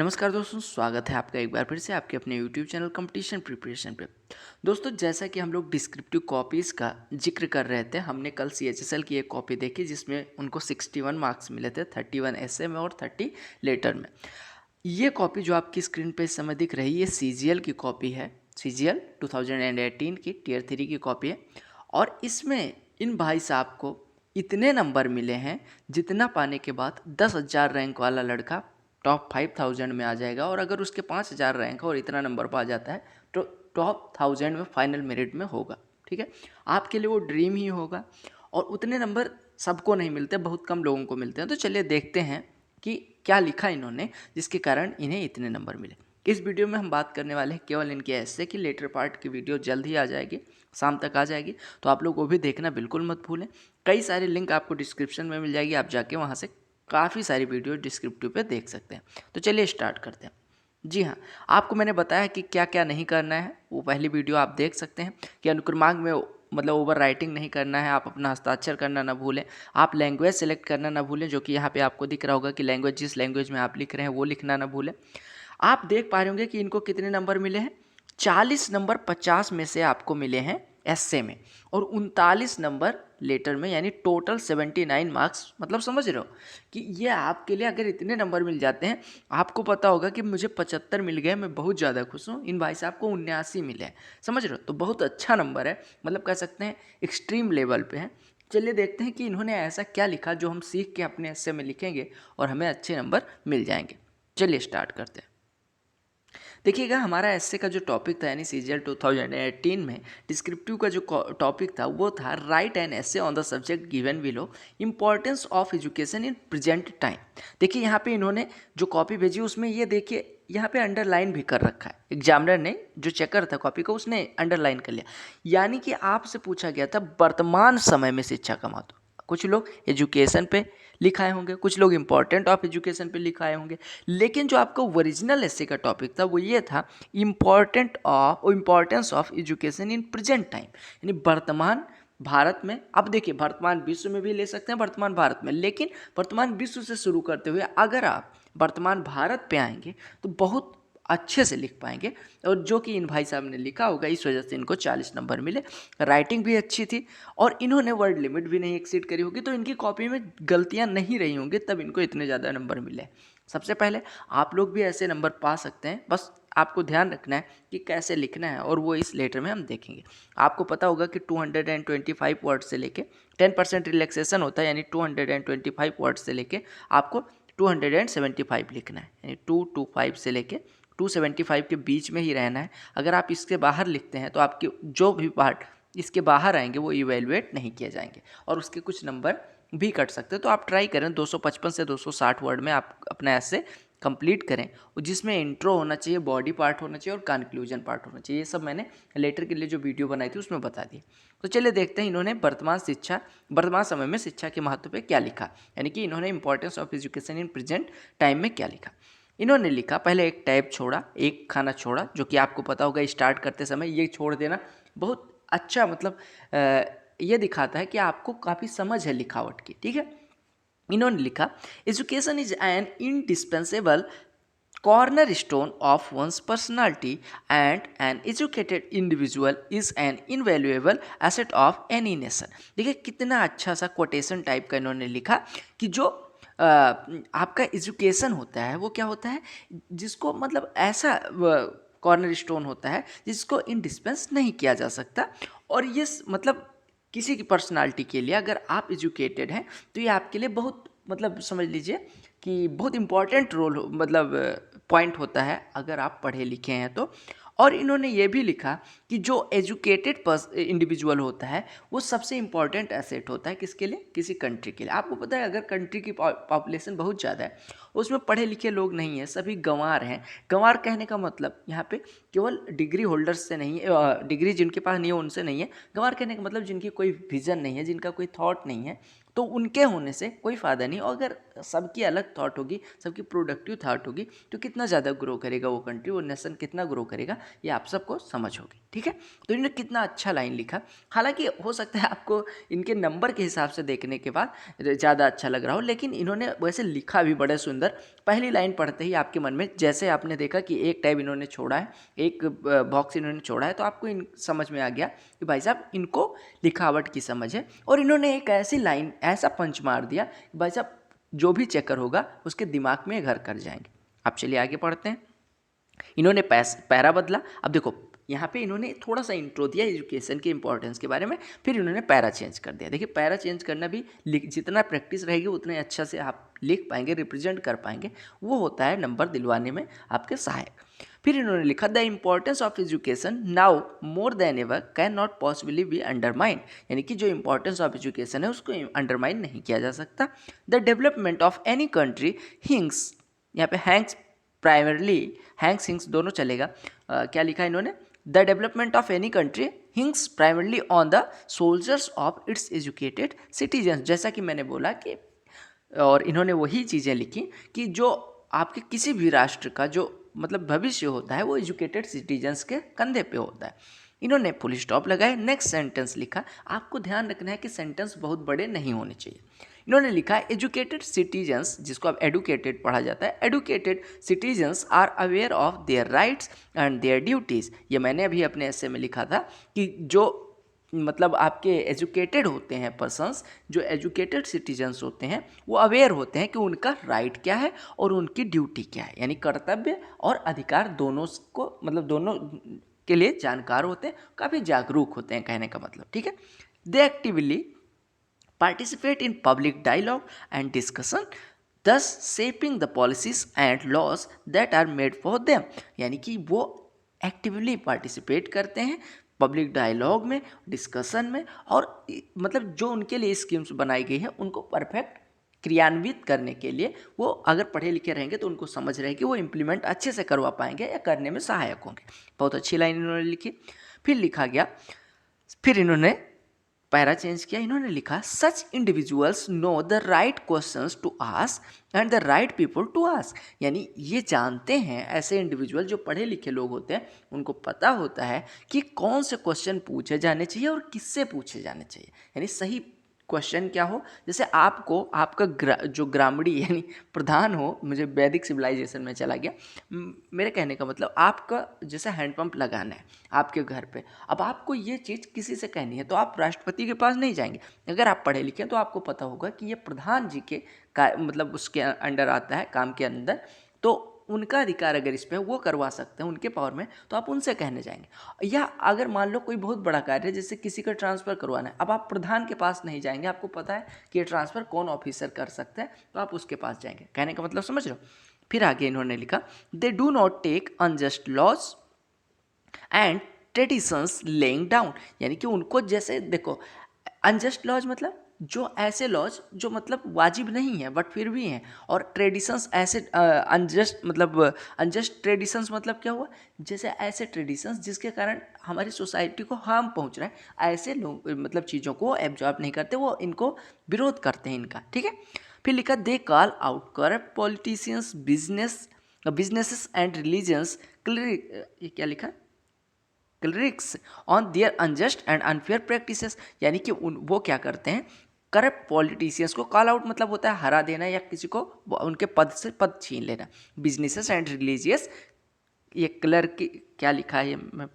नमस्कार दोस्तों, स्वागत है आपका एक बार फिर से आपके अपने YouTube चैनल कंपटीशन प्रिपरेशन पे। दोस्तों, जैसा कि हम लोग डिस्क्रिप्टिव कॉपीज़ का जिक्र कर रहे थे, हमने कल CHSL की एक कॉपी देखी जिसमें उनको 61 मार्क्स मिले थे, 31 ऐसे में और 30 लेटर में। ये कॉपी जो आपकी स्क्रीन पे इस समय दिख रही है, CGL की कॉपी है। CGL 2018 की Tier 3 की कॉपी है और इसमें इन भाई साहब को इतने नंबर मिले हैं जितना पाने के बाद 10,000 रैंक वाला लड़का टॉप 5000 में आ जाएगा। और अगर उसके 5000 रैंक और इतना नंबर पा जाता है तो टॉप 1000 में फाइनल मेरिट में होगा। ठीक है, आपके लिए वो ड्रीम ही होगा। और उतने नंबर सबको नहीं मिलते, बहुत कम लोगों को मिलते हैं। तो चलिए देखते हैं कि क्या लिखा इन्होंने जिसके कारण इन्हें इतने नंबर मिले। इस वीडियो में हम बात करने वाले हैं केवल इनके ऐसे की लेटर पार्ट की वीडियो जल्द ही आ जाएगी, शाम तक आ जाएगी, तो आप लोग वो भी देखना बिल्कुल मत भूलें। कई सारे लिंक आपको डिस्क्रिप्शन में मिल जाएगी, आप जाके वहाँ से काफ़ी सारी वीडियो डिस्क्रिप्टिव पे देख सकते हैं। तो चलिए स्टार्ट करते हैं। जी हाँ, आपको मैंने बताया कि क्या क्या नहीं करना है, वो पहली वीडियो आप देख सकते हैं कि अनुक्रमांक में मतलब ओवर राइटिंग नहीं करना है, आप अपना हस्ताक्षर करना ना भूलें, आप लैंग्वेज सेलेक्ट करना ना भूलें, जो कि यहाँ पे आपको दिख रहा होगा कि लैंग्वेज जिस लैंग्वेज में आप लिख रहे हैं वो लिखना ना भूलें। आप देख पा रहे होंगे कि इनको कितने नंबर मिले हैं। 40 नंबर 50 में से आपको मिले हैं एस्से में और 39 नंबर लेटर में, यानी टोटल 79 मार्क्स। मतलब समझ रहे हो कि ये आपके लिए अगर इतने नंबर मिल जाते हैं, आपको पता होगा कि मुझे 75 मिल गए, मैं बहुत ज़्यादा खुश हूँ। इन भाई साहब को 79 मिले हैं, समझ रहे हो, तो बहुत अच्छा नंबर है। मतलब कह सकते हैं एक्सट्रीम लेवल पे है। चलिए देखते हैं कि इन्होंने ऐसा क्या लिखा जो हम सीख के अपने एस्से में लिखेंगे और हमें अच्छे नंबर मिल जाएंगे। चलिए स्टार्ट करते हैं। देखिएगा, हमारा एस्से का जो टॉपिक था यानी CGL 2018 में डिस्क्रिप्टिव का जो टॉपिक था वो था write an essay on the subject given below, importance of education in present time. देखिए यहाँ पे इन्होंने जो कॉपी भेजी उसमें ये देखिए यहाँ पे अंडरलाइन भी कर रखा है। एग्जामिनर ने जो चेकर था कॉपी का उसने अंडरलाइन कर लिया, यानी कि आपसे पूछा गया था वर्तमान समय में शिक्षा का महत्व। कुछ लोग एजुकेशन पे लिखाए होंगे, कुछ लोग इंपॉर्टेंट ऑफ एजुकेशन पे लिखाए होंगे, लेकिन जो आपका ओरिजिनल एस्से का टॉपिक था वो ये था importance of education in present time, यानी वर्तमान भारत में। अब देखिए, वर्तमान विश्व में भी ले सकते हैं, वर्तमान भारत में, लेकिन वर्तमान विश्व से शुरू करते हुए अगर आप वर्तमान भारत पे आएंगे तो बहुत अच्छे से लिख पाएंगे। और जो कि इन भाई साहब ने लिखा होगा, इस वजह से इनको 40 नंबर मिले। राइटिंग भी अच्छी थी और इन्होंने वर्ड लिमिट भी नहीं एक्सीड करी होगी, तो इनकी कॉपी में गलतियां नहीं रही होंगी, तब इनको इतने ज़्यादा नंबर मिले। सबसे पहले आप लोग भी ऐसे नंबर पा सकते हैं, बस आपको ध्यान रखना है कि कैसे लिखना है, और वो इस लेटर में हम देखेंगे। आपको पता होगा कि 225 वर्ड से लेके 10% रिलैक्सेशन होता है, यानी 225 वर्ड से लेके आपको 275 लिखना है, यानी 225 से लेके 275 के बीच में ही रहना है। अगर आप इसके बाहर लिखते हैं तो आपके जो भी पार्ट इसके बाहर आएंगे वो इवेलुएट नहीं किए जाएंगे और उसके कुछ नंबर भी कट सकते हैं। तो आप ट्राई करें 255 से 260 वर्ड में आप अपना ऐसे कंप्लीट करें, जिसमें इंट्रो होना चाहिए, बॉडी पार्ट होना चाहिए और कंक्लूजन पार्ट होना चाहिए। ये सब मैंने लेटर के लिए जो वीडियो बनाई थी उसमें बता दी। तो चलिए देखते हैं इन्होंने वर्तमान समय में शिक्षा के महत्व पे क्या लिखा, यानी कि इन्होंने importance of education in present time में क्या लिखा। इन्होंने लिखा, पहले एक टैब छोड़ा, एक खाना छोड़ा, जो कि आपको पता होगा स्टार्ट करते समय ये छोड़ देना बहुत अच्छा, मतलब ये दिखाता है कि आपको काफ़ी समझ है लिखावट की। ठीक है, इन्होंने लिखा, education is an indispensable corner stone of one's personality and an educated individual is an invaluable asset of any nation. देखिए कितना अच्छा सा कोटेशन टाइप का इन्होंने लिखा कि जो आपका एजुकेशन होता है वो क्या होता है, जिसको मतलब ऐसा कॉर्नर स्टोन होता है जिसको इनडिस्पेंस नहीं किया जा सकता। और ये मतलब किसी की पर्सनालिटी के लिए अगर आप एजुकेटेड हैं तो ये आपके लिए बहुत, मतलब समझ लीजिए कि बहुत इम्पॉर्टेंट रोल मतलब पॉइंट होता है अगर आप पढ़े लिखे हैं तो। और इन्होंने ये भी लिखा कि जो एजुकेटेड इंडिविजुअल होता है वो सबसे इम्पॉर्टेंट एसेट होता है, किसके लिए, किसी कंट्री के लिए। आपको पता है अगर कंट्री की पॉपुलेशन बहुत ज़्यादा है, उसमें पढ़े लिखे लोग नहीं हैं, सभी गंवार हैं। गंवार कहने का मतलब यहाँ पे केवल डिग्री होल्डर्स से नहीं है, डिग्री जिनके पास नहीं है उनसे नहीं है। गंवार कहने का मतलब जिनकी कोई विजन नहीं है, जिनका कोई थॉट नहीं है, तो उनके होने से कोई फ़ायदा नहीं। और अगर सबकी अलग थॉट होगी, सबकी प्रोडक्टिव थॉट होगी, तो कितना ज़्यादा ग्रो करेगा वो कंट्री, वो नेशन कितना ग्रो करेगा, ये आप सबको समझ होगी। ठीक है, तो इन्होंने कितना अच्छा लाइन लिखा। हालांकि हो सकता है आपको इनके नंबर के हिसाब से देखने के बाद ज़्यादा अच्छा लग रहा हो, लेकिन इन्होंने वैसे लिखा भी बड़े सुंदर। पहली लाइन पढ़ते ही आपके मन में, जैसे आपने देखा कि एक टैब इन्होंने छोड़ा है, एक बॉक्स इन्होंने छोड़ा है, तो आपको इन समझ में आ गया कि भाई साहब इनको लिखावट की समझ है। और इन्होंने एक ऐसी लाइन, ऐसा पंच मार दिया कि भाई साहब जो भी चेकर होगा उसके दिमाग में घर कर जाएंगे। अब चलिए आगे पढ़ते हैं। इन्होंने पैरा बदला। अब देखो यहाँ पे इन्होंने थोड़ा सा इंट्रो दिया एजुकेशन के इंपॉर्टेंस के बारे में, फिर इन्होंने पैरा चेंज कर दिया। देखिए पैरा चेंज करना भी जितना प्रैक्टिस रहेगी उतने अच्छा से आप लिख पाएंगे, रिप्रेजेंट कर पाएंगे, वो होता है नंबर दिलवाने में आपके सहायक। फिर इन्होंने लिखा the importance of education now more than ever can not possibly be undermine, यानी कि जो इम्पोर्टेंस ऑफ एजुकेशन है उसको अंडरमाइन नहीं किया जा सकता। The development of any country hinges, यहाँ पे हैंग्स प्राइमरली, हैंग्स हिंग्स दोनों चलेगा। क्या लिखा इन्होंने, the development of any country हिंग्स primarily on the soldiers of its educated citizens. जैसा कि मैंने बोला कि, और इन्होंने वही चीज़ें लिखी कि जो आपके किसी भी राष्ट्र का जो मतलब भविष्य होता है वो एजुकेटेड सिटीजन्स के कंधे पे होता है। इन्होंने फुल स्टॉप लगाए, नेक्स्ट सेंटेंस लिखा। आपको ध्यान रखना है कि सेंटेंस बहुत बड़े नहीं होने चाहिए। इन्होंने लिखा एजुकेटेड सिटीजन्स, जिसको अब एडुकेटेड पढ़ा जाता है, educated citizens are aware of their rights and their duties. ये मैंने अभी अपने ऐसे में लिखा था कि जो मतलब आपके एजुकेटेड होते हैं पर्सन्स, जो एजुकेटेड सिटीजन्स होते हैं, वो अवेयर होते हैं कि उनका राइट क्या है और उनकी ड्यूटी क्या है, यानी कर्तव्य और अधिकार दोनों को, मतलब दोनों के लिए जानकार होते हैं, काफ़ी जागरूक होते हैं, कहने का मतलब, ठीक है। दे actively participate in public dialogue and discussion, thus shaping the policies and laws that are made for them, यानी कि वो एक्टिवली पार्टिसिपेट करते हैं पब्लिक डायलॉग में, डिस्कशन में, और मतलब जो उनके लिए स्कीम्स बनाई गई है उनको परफेक्ट क्रियान्वित करने के लिए वो अगर पढ़े लिखे रहेंगे तो उनको समझ रहेगी, वो इम्प्लीमेंट अच्छे से करवा पाएंगे या करने में सहायक होंगे। बहुत अच्छी लाइन इन्होंने लिखी। फिर लिखा गया, फिर इन्होंने पैरा चेंज किया। इन्होंने लिखा such individuals know the right questions to ask and the right people to ask, यानी ये जानते हैं, ऐसे इंडिविजुअल जो पढ़े लिखे लोग होते हैं उनको पता होता है कि कौन से क्वेश्चन पूछे जाने चाहिए और किससे पूछे जाने चाहिए, यानी सही क्वेश्चन क्या हो। जैसे आपको आपका जो ग्रामड़ी यानी प्रधान हो, मुझे वैदिक सिविलाइजेशन में चला गया, मेरे कहने का मतलब आपका जैसे हैंडपंप लगाना है आपके घर पे, अब आपको ये चीज़ किसी से कहनी है तो आप राष्ट्रपति के पास नहीं जाएंगे। अगर आप पढ़े लिखे हैं तो आपको पता होगा कि ये प्रधान जी के मतलब उसके अंडर आता है, काम के अंदर, तो उनका अधिकार अगर इस पे वो करवा सकते हैं उनके पावर में, तो आप उनसे कहने जाएंगे। या अगर मान लो कोई बहुत बड़ा कार्य है, जैसे किसी का ट्रांसफ़र करवाना है, अब आप प्रधान के पास नहीं जाएंगे, आपको पता है कि ये ट्रांसफ़र कौन ऑफिसर कर सकता है, तो आप उसके पास जाएंगे, कहने का मतलब समझ रहे हो। फिर आगे इन्होंने लिखा they do not take unjust laws and traditions lying down, यानी कि उनको जैसे देखो अनजस्ट लॉज मतलब जो ऐसे लॉज जो मतलब वाजिब नहीं है बट फिर भी हैं, और ट्रेडिशंस ऐसे अनजस्ट मतलब अनजस्ट ट्रेडिशंस मतलब क्या हुआ, जैसे ऐसे ट्रेडिशंस जिसके कारण हमारी सोसाइटी को हार्म पहुंच रहा है, ऐसे लोग मतलब चीज़ों को एब्जॉर्ब नहीं करते, वो इनको विरोध करते हैं इनका, ठीक है। फिर लिखा they call out corrupt politicians businesses and religions, ये क्या लिखा, clerics on their unjust and unfair practices, यानी कि वो क्या करते हैं, करप्ट पॉलिटिशियंस को कॉल आउट मतलब होता है हरा देना या किसी को उनके पद से पद छीन लेना। बिजनेसेस एंड रिलीजियस, ये क्लर्क क्या लिखा है, ये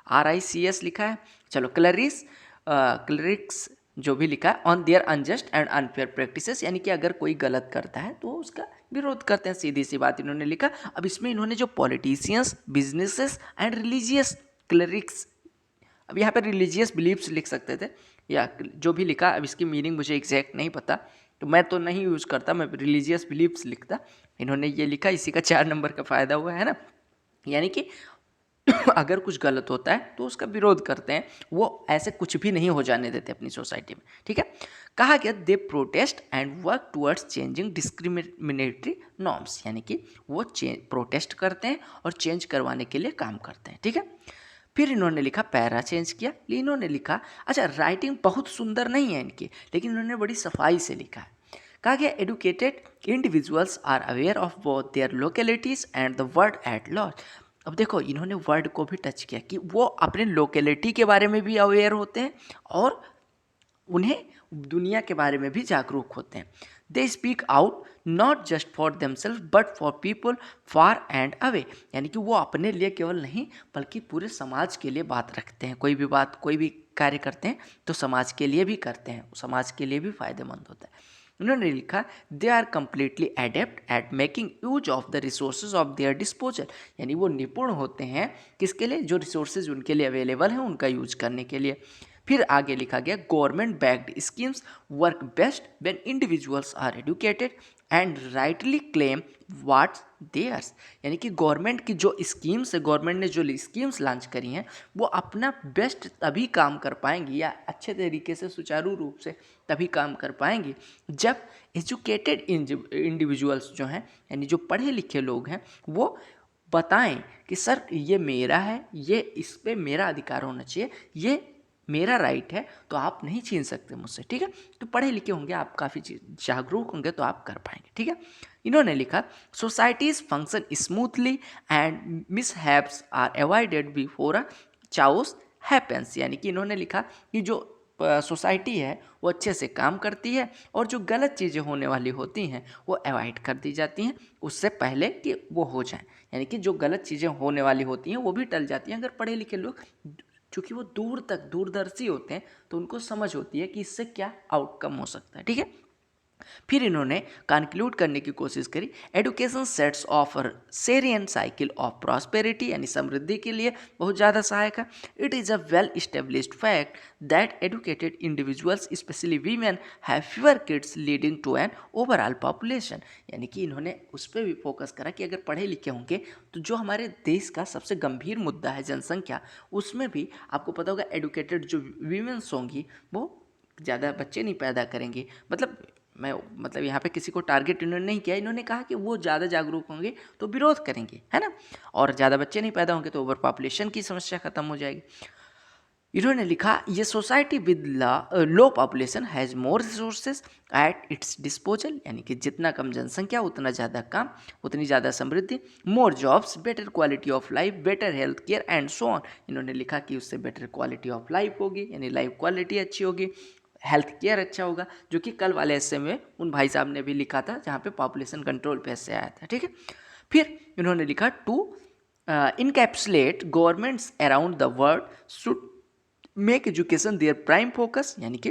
RICS लिखा है, चलो क्लरिक्स जो भी लिखा है, on their unjust and unfair practices, यानी कि अगर कोई गलत करता है तो उसका विरोध करते हैं, सीधी सी बात इन्होंने लिखा। अब इसमें इन्होंने जो politicians, businesses and religious clerics, अब यहाँ पर रिलीजियस बिलीव्स लिख सकते थे या जो भी लिखा, अब इसकी मीनिंग मुझे एग्जैक्ट नहीं पता, तो मैं तो नहीं यूज़ करता, मैं रिलीजियस बिलीव्स लिखता। इन्होंने ये लिखा, इसी का 4 नंबर का फ़ायदा हुआ है ना, यानी कि अगर कुछ गलत होता है तो उसका विरोध करते हैं, वो ऐसे कुछ भी नहीं हो जाने देते अपनी सोसाइटी में, ठीक है। कहा गया they protest and work towards changing discriminatory norms, यानी कि वो प्रोटेस्ट करते हैं और चेंज करवाने के लिए काम करते हैं, ठीक है। फिर इन्होंने लिखा पैरा चेंज किया, इन्होंने लिखा, अच्छा राइटिंग बहुत सुंदर नहीं है इनकी, लेकिन इन्होंने बड़ी सफाई से लिखा है। कहा गया educated individuals are aware of both their localities and the world at large. अब देखो इन्होंने वर्ड को भी टच किया कि वो अपने लोकेलिटी के बारे में भी अवेयर होते हैं और उन्हें दुनिया के बारे में भी जागरूक होते हैं। They speak out not just for themself but for people far and away, यानी कि वो अपने लिए केवल नहीं बल्कि पूरे समाज के लिए बात रखते हैं। कोई भी बात, कोई भी कार्य करते हैं तो समाज के लिए भी करते हैं, समाज के लिए भी फायदेमंद होता है। उन्होंने लिखा they are completely adept at making use of the resources of their disposal, यानी वो निपुण होते हैं किसके लिए, जो रिसोर्सेज उनके लिए अवेलेबल हैं उनका यूज करने के लिए। फिर आगे लिखा गया government backed schemes work best when individuals are educated and rightly claim what's theirs, यानी कि गवर्नमेंट की जो स्कीम्स है, गवर्नमेंट ने जो स्कीम्स लॉन्च करी हैं वो अपना बेस्ट तभी काम कर पाएंगी या अच्छे तरीके से सुचारू रूप से तभी काम कर पाएंगी जब एजुकेटेड इंडिविजुअल्स जो हैं, यानी जो पढ़े लिखे लोग हैं, वो बताएं कि सर ये मेरा है, ये इस पे मेरा अधिकार होना चाहिए, ये मेरा राइट है, तो आप नहीं छीन सकते मुझसे, ठीक है। तो पढ़े लिखे होंगे आप, काफ़ी जागरूक होंगे तो आप कर पाएंगे, ठीक है। इन्होंने लिखा societies function smoothly and mishaps are avoided before a chaos happens, यानी कि इन्होंने लिखा कि जो सोसाइटी है वो अच्छे से काम करती है और जो गलत चीज़ें होने वाली होती हैं वो अवॉइड कर दी जाती हैं उससे पहले कि वो हो जाएं, यानी कि जो गलत चीज़ें होने वाली होती हैं वो भी टल जाती हैं अगर पढ़े लिखे लोग, चूँकि वो दूर तक दूरदर्शी होते हैं तो उनको समझ होती है कि इससे क्या आउटकम हो सकता है, ठीक है। फिर इन्होंने कंक्लूड करने की कोशिश करी education sets off serene cycle of prosperity, यानी समृद्धि के लिए बहुत ज़्यादा सहायक है। It is a well established fact that educated individuals specially women have fewer kids leading to an overall population, यानी कि इन्होंने उस पर भी फोकस करा कि अगर पढ़े लिखे होंगे तो जो हमारे देश का सबसे गंभीर मुद्दा है जनसंख्या, उसमें भी आपको पता होगा एडुकेटेड जो वीमेंस होंगी वो ज़्यादा बच्चे नहीं पैदा करेंगी। मतलब यहाँ पे किसी को टारगेट इन्होंने नहीं किया, इन्होंने कहा कि वो ज़्यादा जागरूक होंगे तो विरोध करेंगे, है ना, और ज़्यादा बच्चे नहीं पैदा होंगे तो ओवर पॉपुलेशन की समस्या खत्म हो जाएगी। इन्होंने लिखा ये society with low population has more resources at its disposal, यानी कि जितना कम जनसंख्या उतना ज़्यादा काम, उतनी ज़्यादा समृद्धि, more jobs, better quality of life, better health care and so on. इन्होंने लिखा कि उससे बेटर क्वालिटी ऑफ लाइफ होगी, यानी लाइफ क्वालिटी अच्छी होगी, हेल्थ केयर अच्छा होगा, जो कि कल वाले ऐसे में उन भाई साहब ने भी लिखा था जहाँ पे पॉपुलेशन कंट्रोल पे ऐसे आया था, ठीक है। फिर इन्होंने लिखा to encapsulate governments around the world should make education their prime focus, यानी कि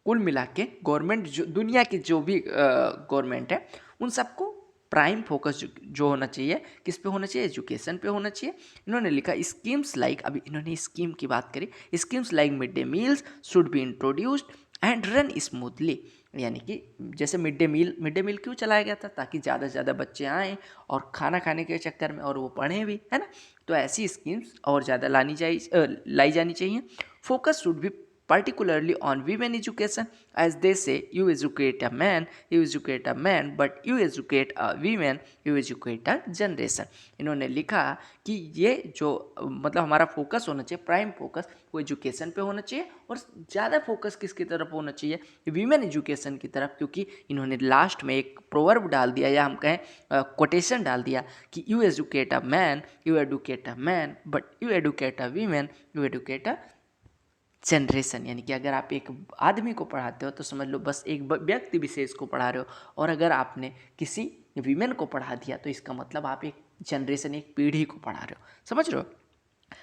कुल मिला के गवर्नमेंट जो दुनिया की जो भी गवर्नमेंट है उन सबको प्राइम फोकस जो होना चाहिए किस पे होना चाहिए, एजुकेशन पे होना चाहिए। इन्होंने लिखा स्कीम्स लाइक, अभी इन्होंने स्कीम की बात करी, schemes like mid day meals should be introduced and run smoothly, यानी कि जैसे मिड डे मील क्यों चलाया गया था, ताकि ज़्यादा से ज़्यादा बच्चे आएँ और खाना खाने के चक्कर में और वो पढ़ें भी, है ना। तो ऐसी स्कीम्स और ज़्यादा लाई जानी चाहिए। Focus should be particularly on women education, as they say you educate a man, but you educate a woman, you educate a generation। इन्होंने लिखा कि ये जो मतलब हमारा फोकस होना चाहिए, प्राइम फोकस वो एजुकेशन पे होना चाहिए और ज़्यादा फोकस किसकी तरफ होना चाहिए, वीमेन एजुकेशन की तरफ, क्योंकि इन्होंने लास्ट में एक प्रोवर्ब डाल दिया या हम कहें कोटेशन डाल दिया कि you educate a man, but you educate a women, you educate a generation, यानी कि अगर आप एक आदमी को पढ़ाते हो तो समझ लो बस एक व्यक्ति विशेष को पढ़ा रहे हो, और अगर आपने किसी वीमेन को पढ़ा दिया तो इसका मतलब आप एक जनरेशन, एक पीढ़ी को पढ़ा रहे हो, समझ रहे हो।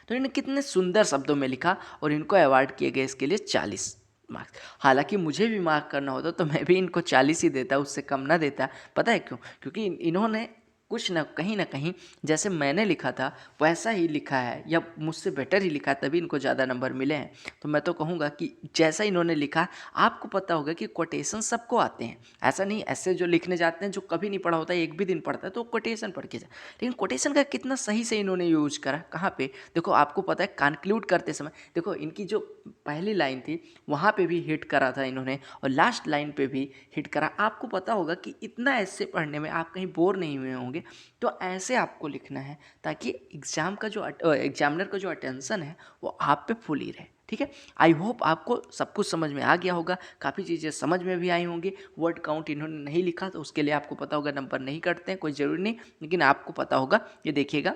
तो इन्होंने कितने सुंदर शब्दों में लिखा और इनको अवार्ड किए गए इसके लिए 40 मार्क्स। हालांकि मुझे भी मार्क करना होता तो मैं भी इनको 40 ही देता, उससे कम ना देता। पता है क्यों? क्योंकि इन्होंने कुछ ना कहीं जैसे मैंने लिखा था वैसा ही लिखा है या मुझसे बेटर ही लिखा, तभी इनको ज़्यादा नंबर मिले हैं। तो मैं तो कहूँगा कि जैसा इन्होंने लिखा, आपको पता होगा कि कोटेशन सबको आते हैं, ऐसा नहीं ऐसे जो लिखने जाते हैं जो कभी नहीं पढ़ा होता, एक भी दिन पढ़ता है तो कोटेशन पढ़ के जाए, लेकिन कोटेशन का कितना सही से इन्होंने यूज करा, कहाँ पे देखो, आपको पता है कंक्लूड करते समय देखो इनकी जो पहली लाइन थी वहाँ पे भी हिट करा था इन्होंने और लास्ट लाइन पे भी हिट करा। आपको पता होगा कि इतना ऐसे पढ़ने में आप कहीं बोर नहीं हुए होंगे, तो ऐसे आपको लिखना है ताकि एग्जामिनर का जो अटेंशन है वो आप पे फुल ही रहे, ठीक है। आई होप आपको सब कुछ समझ में आ गया होगा, काफ़ी चीज़ें समझ में भी आई होंगी। वर्ड काउंट इन्होंने नहीं लिखा तो उसके लिए आपको पता होगा नंबर नहीं कटते हैं, कोई ज़रूरी नहीं, लेकिन आपको पता होगा। ये देखिएगा,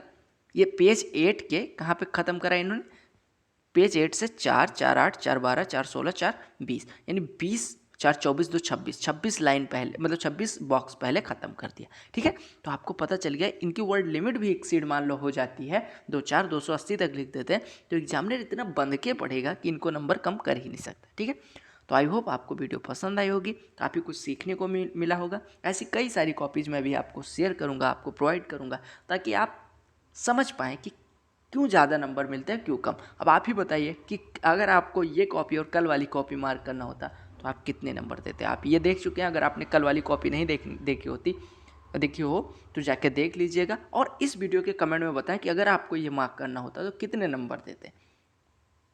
ये पेज 8 के कहाँ पे ख़त्म करा इन्होंने, पेज 8 से 4, 4, 8, 4, 12, 4, 16, 4, 20 यानी 20, 4, 24, 2, 26, 26 लाइन पहले मतलब 26 बॉक्स पहले ख़त्म कर दिया। ठीक है, तो आपको पता चल गया इनकी वर्ड लिमिट भी एक्सीड मान लो हो जाती है 280 तक लिख देते हैं, तो एग्जामिनर इतना बंध के पढ़ेगा कि इनको नंबर कम कर ही नहीं सकता। ठीक है, तो आई होप आपको वीडियो पसंद आई होगी, काफ़ी कुछ सीखने को मिला होगा। ऐसी कई सारी कॉपीज़ मैं भी आपको शेयर करूँगा, आपको प्रोवाइड करूँगा, ताकि आप समझ पाएँ कि क्यों ज़्यादा नंबर मिलते हैं, क्यों कम। अब आप ही बताइए कि अगर आपको ये कॉपी और कल वाली कॉपी मार्क करना होता तो आप कितने नंबर देते। आप ये देख चुके हैं, अगर आपने कल वाली कॉपी नहीं देखी हो तो जाके देख लीजिएगा, और इस वीडियो के कमेंट में बताएं कि अगर आपको ये मार्क करना होता तो कितने नंबर देते।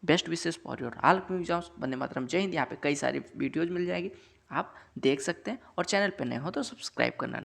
Best wishes for your all exams. Vande Mataram, जय हिंद। यहाँ पे कई सारी वीडियोज़ मिल जाएगी, आप देख सकते हैं, और चैनल पर नए हो तो सब्सक्राइब करना